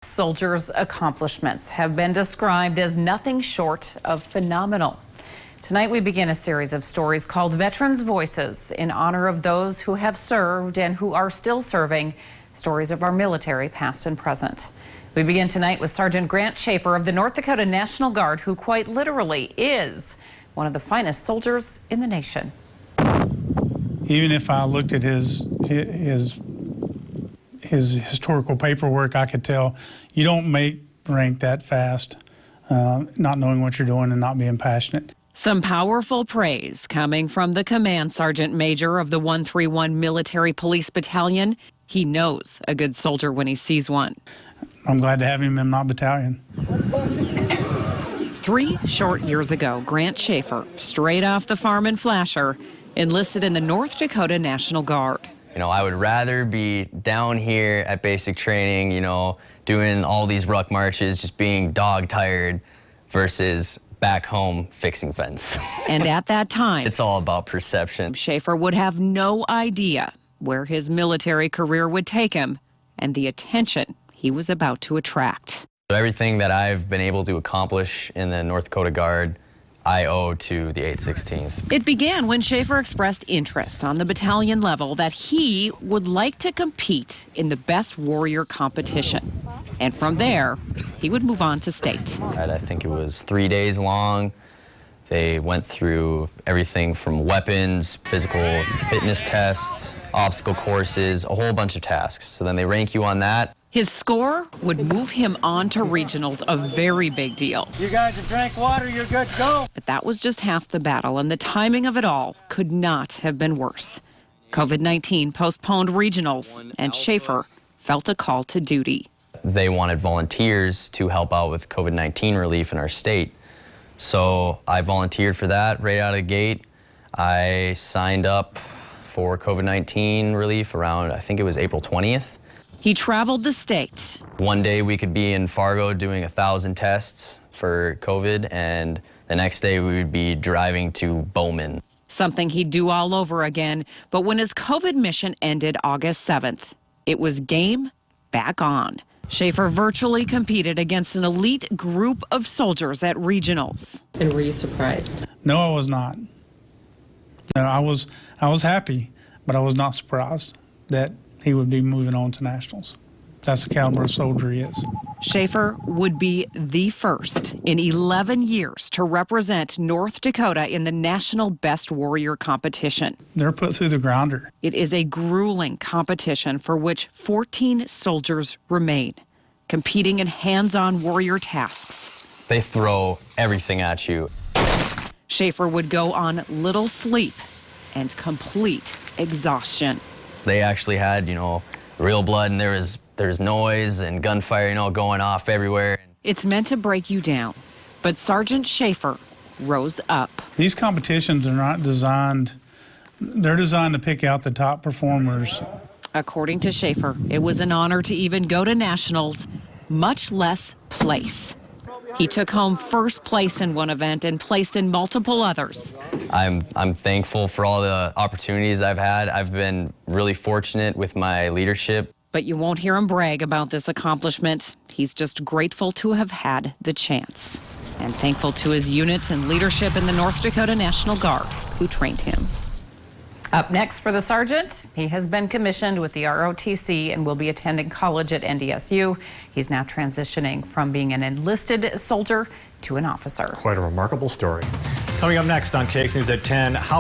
Soldiers' accomplishments have been described as nothing short of phenomenal. Tonight we begin a series of stories called Veterans Voices in honor of those who have served and who are still serving, stories of our military past and present. We begin tonight with Sergeant Grant Schafer of the North Dakota National Guard, who quite literally is one of the finest soldiers in the nation. Even if I looked at his historical paperwork, I could tell you don't make rank that fast, not knowing what you're doing and not being passionate. Some powerful praise coming from the Command Sergeant Major of the 131 Military Police Battalion. He knows a good soldier when he sees one. I'm glad to have him in my battalion. 3 short years ago, Grant Schafer, straight off the farm in Flasher, enlisted in the North Dakota National Guard. You know, I would rather be down here at basic training, you know, doing all these ruck marches, just being dog tired, versus back home fixing fence. And at that time, it's all about perception. Schafer would have no idea where his military career would take him and the attention he was about to attract. Everything that I've been able to accomplish in the North Dakota Guard, I owe to the 816th. It began when Schafer expressed interest on the battalion level that he would like to compete in the best warrior competition. And from there, he would move on to state. I think it was 3 days long. They went through everything from weapons, physical fitness tests, obstacle courses, a whole bunch of tasks. So then they rank you on that. His score would move him on to regionals, a very big deal. You guys have drank water, you're good to go. But that was just half the battle, and the timing of it all could not have been worse. COVID-19 postponed regionals, and Schafer felt a call to duty. They wanted volunteers to help out with COVID-19 relief in our state. So I volunteered for that right out of the gate. I signed up for COVID-19 relief around, I think it was April 20th. He traveled the state. One day we could be in Fargo doing 1,000 tests for COVID, and the next day we would be driving to Bowman. Something he'd do all over again, but when his COVID mission ended August 7th, it was game back on. Schafer virtually competed against an elite group of soldiers at regionals. And were you surprised? No, I was not. No, I was happy, but I was not surprised that he would be moving on to nationals. That's the caliber of soldier he is. Schafer would be the first in 11 years to represent North Dakota in the National Best Warrior competition. They're put through the grinder. It is a grueling competition for which 14 soldiers remain, competing in hands-on warrior tasks. They throw everything at you. Schafer would go on little sleep and complete exhaustion. They actually had, you know, real blood, and there's noise and gunfire, you know, going off everywhere. It's meant to break you down, but Sergeant Schafer rose up. These competitions are not designed, they're designed to pick out the top performers. According to Schafer, it was an honor to even go to nationals, much less place. He took home first place in one event and placed in multiple others. I'm thankful for all the opportunities I've had. I've been really fortunate with my leadership. But you won't hear him brag about this accomplishment. He's just grateful to have had the chance, and thankful to his unit and leadership in the North Dakota National Guard who trained him. Up next for the sergeant, he has been commissioned with the ROTC and will be attending college at NDSU. He's now transitioning from being an enlisted soldier to an officer. Quite a remarkable story. Coming up next on KX News at 10, how